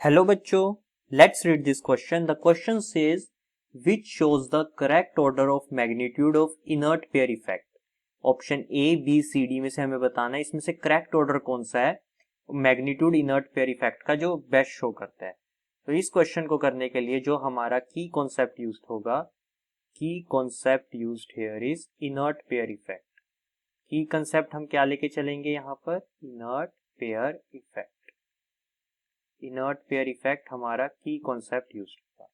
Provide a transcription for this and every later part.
Hello बच्चों, let's read this question. The question says which shows the correct order of magnitude of inert pair effect. Option A B C D में से हमें बताना है इसमें से करेक्ट ऑर्डर कौन सा है मैग्नीट्यूड इनर्ट पेयर इफेक्ट का जो बेस्ट शो करता है. तो इस क्वेश्चन को करने के लिए जो हमारा की कॉन्सेप्ट यूज होगा, की concept used here is inert pair effect. की कंसेप्ट हम क्या लेके चलेंगे यहाँ पर, inert pair effect. Inert pair effect हमारा की कॉन्सेप्ट यूज होगा.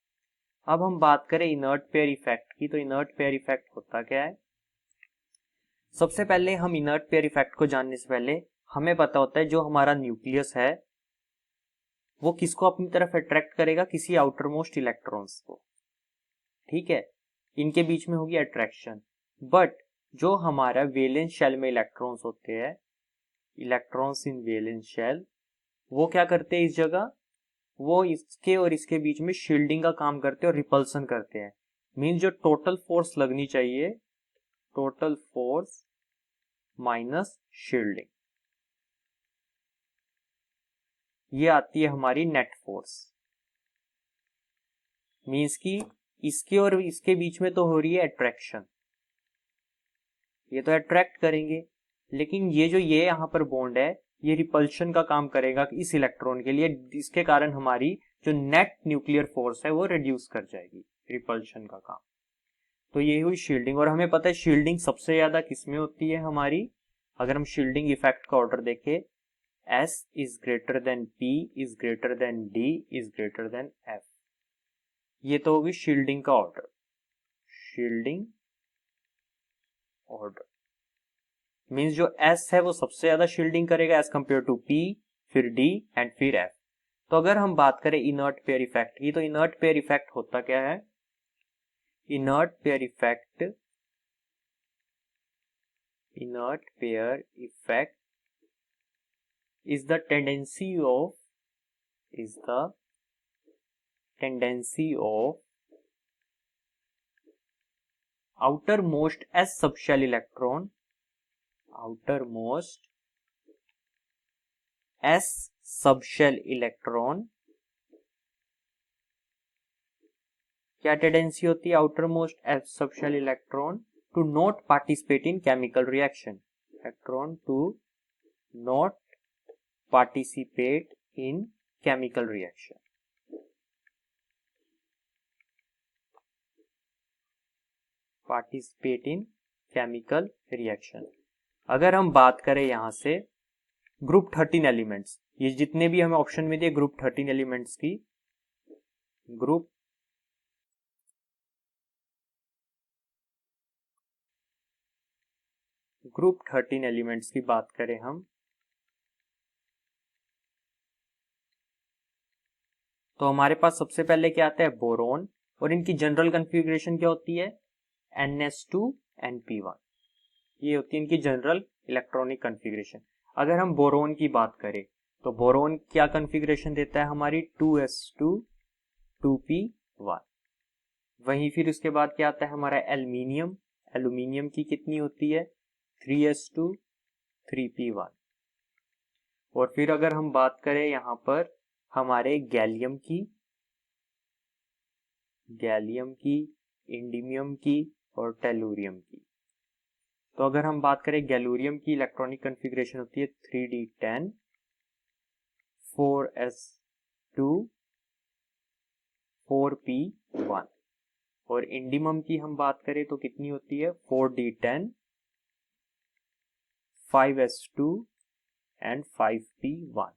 अब हम बात करें इनर्ट पेयर इफेक्ट की, तो इनर्ट पेयर इफेक्ट होता क्या है. सबसे पहले हम इनर्ट पेयर इफेक्ट को जानने से पहले हमें पता होता है जो हमारा न्यूक्लियस है वो किसको अपनी तरफ अट्रैक्ट करेगा, किसी आउटर मोस्ट इलेक्ट्रॉन्स को. ठीक है, इनके बीच में होगी अट्रैक्शन. बट जो हमारा वैलेंस शेल में इलेक्ट्रॉन्स होते हैं, इलेक्ट्रॉन्स इन वैलेंस शेल, वो क्या करते हैं इस जगह, वो इसके और इसके बीच में शील्डिंग का काम करते हैं और रिपल्सन करते हैं. मींस जो टोटल फोर्स लगनी चाहिए, टोटल फोर्स माइनस शील्डिंग, ये आती है हमारी नेट फोर्स. मींस कि इसके और इसके बीच में तो हो रही है अट्रैक्शन, ये तो अट्रैक्ट करेंगे, लेकिन ये यहाँ पर बॉन्ड है ये रिपल्शन का काम करेगा इस इलेक्ट्रॉन के लिए, जिसके कारण हमारी जो नेट न्यूक्लियर फोर्स है वो रिड्यूस कर जाएगी रिपल्शन का काम. तो ये हुई शील्डिंग. और हमें पता है शील्डिंग सबसे ज्यादा किसमें होती है हमारी. अगर हम शील्डिंग इफेक्ट का ऑर्डर देखें, S is greater than P is greater than D is greater than F. ये तो होगी शील्डिंग का ऑर्डर, शील्डिंग ऑर्डर. मींस जो S है वो सबसे ज्यादा शील्डिंग करेगा एज कंपेयर टू P, फिर D एंड फिर F. तो अगर हम बात करें इनर्ट पेयर इफेक्ट की, तो इनर्ट पेयर इफेक्ट होता क्या है. Inert pair effect, inert pair effect is the tendency of outermost s subshell electron, outermost s subshell electron. क्या टेंडेंसी होती है outermost s subshell electron to not participate in chemical reaction, electron to not participate in chemical reaction. Participate in chemical reaction. अगर हम बात करें यहां से group 13 elements, ये जितने भी हमें ऑप्शन में दिए ग्रुप 13 एलिमेंट्स की, ग्रुप ग्रुप 13 एलिमेंट्स की बात करें हम, तो हमारे पास सबसे पहले क्या आता है, बोरोन. और इनकी जनरल कॉन्फ़िगरेशन क्या होती है, NS2 NP1. ये होती है इनकी जनरल इलेक्ट्रॉनिक कॉन्फ़िगरेशन. अगर हम बोरोन की बात करें तो बोरोन क्या कॉन्फ़िगरेशन देता है हमारी, 2s2 2p1. वहीं फिर उसके बाद क्या आता है हमारा एल्यूमिनियम. एल्यूमिनियम की कितनी होती है, 3s2 3p1. और फिर अगर हम बात करें यहां पर हमारे गैलियम की, इंडियम की और टेलुरियम की. तो अगर हम बात करें गैलूरियम की इलेक्ट्रॉनिक कॉन्फ़िगरेशन होती है 3d10 4s2 4p1. और इंडियम की हम बात करें तो कितनी होती है, 4d10 5s2 एंड 5p1.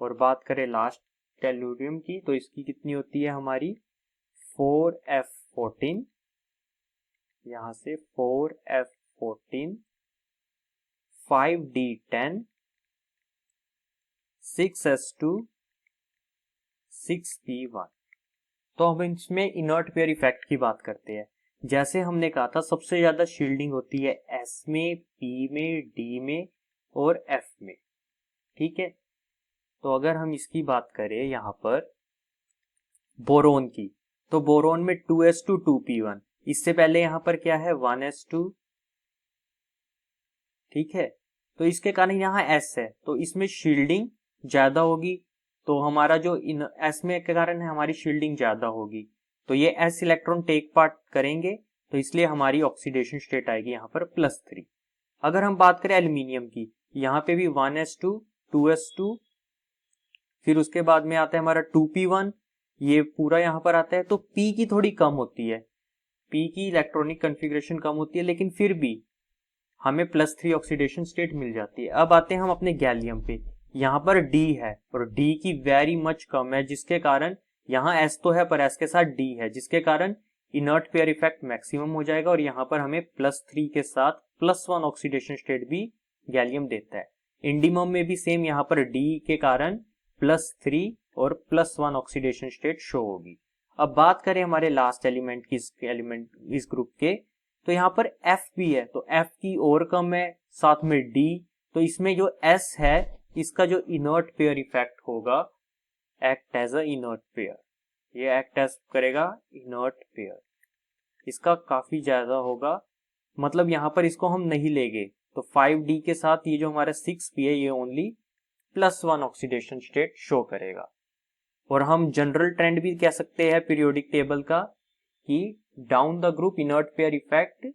और बात करें लास्ट टेलुरियम की तो इसकी कितनी होती है हमारी 4f14, यहां से 4f14 5d10 6s2 6p1. तो हम इसमें इनर्ट पेयर इफेक्ट की बात करते हैं. जैसे हमने कहा था सबसे ज्यादा शील्डिंग होती है S में, P में, D में और F में. ठीक है, तो अगर हम इसकी बात करें यहां पर बोरोन की, तो बोरोन में 2s2 2p1. इससे पहले यहां पर क्या है, 1s2. ठीक है, तो इसके कारण यहां S है तो इसमें शील्डिंग ज्यादा होगी, तो हमारा जो एस में के कारण है हमारी शील्डिंग ज्यादा होगी, तो ये एस इलेक्ट्रॉन टेक पार्ट करेंगे, तो इसलिए हमारी ऑक्सीडेशन स्टेट आएगी यहाँ पर +3। अगर हम बात करें एल्यूमिनियम की, यहाँ पे भी 1s2 2s2, फिर उसके बाद में आता है हमारा 2p1, ये पूरा यहाँ पर आता है। तो p की थोड़ी कम होती है, p की इलेक्ट्रॉनिक कॉन्फ़िगरेशन कम होती है, लेकिन फिर भी हमें +3 ऑक्सीडेशन स्टेट मिल जाती है। अब आते हैं हम अपने गैलियम पे, यहाँ पर D है और D की वेरी मच कम है, जिसके कारण यहाँ S तो है पर S के साथ D है, जिसके कारण इनर्ट पेयर इफेक्ट मैक्सिमम हो जाएगा और यहाँ पर हमें +3 के साथ +1 ऑक्सीडेशन स्टेट भी गैलियम देता है। इंडिमम में भी सेम, यहाँ पर D के कारण +3 और +1 ऑक्सीडेशन स्टेट शो होगी। अब बात करें हमारे लास्ट एलिमेंट की, इस ग्रुप के, तो यहाँ पर F भी है, तो F की और कम है, साथ में D, तो इसमें जो S है इसका जो इनर्ट पेयर इफेक्ट होगा, act as a inert pair, ये एक्ट एज करेगा इनर्ट पेयर, इसका काफी ज्यादा होगा, मतलब यहाँ पर इसको हम नहीं लेंगे, तो 5D के साथ ये जो हमारा 6P है ये ओनली +1 ऑक्सीडेशन स्टेट शो करेगा। और हम जनरल ट्रेंड भी कह सकते हैं पीरियोडिक टेबल का कि down the group inert pair effect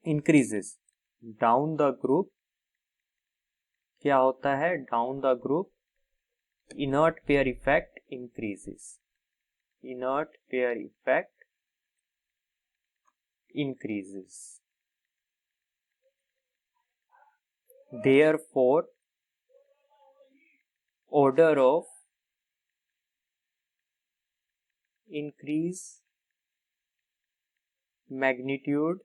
increases, down the group क्या होता है, down the group inert pair effect increases, inert pair effect increases, therefore order of increase magnitude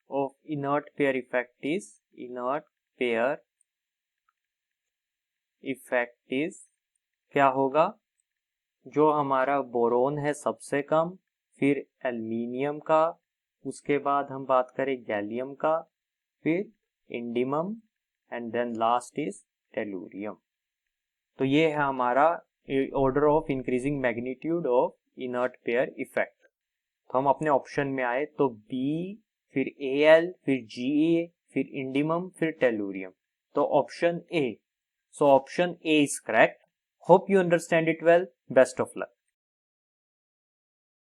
of inert pair effect is, inert pair effect is क्या होगा, जो हमारा boron है सबसे कम, फिर एल्यूमिनियम का, उसके बाद हम बात करें गैलियम का, फिर indium and then last is tellurium. तो ये है हमारा order of increasing magnitude of inert pair effect. तो हम अपने ऑप्शन में आए तो बी, फिर Al, फिर Ga, फिर इंडिमम, फिर टेलुरियम, तो option A. So option A is correct. Hope you understand it well. Best of luck.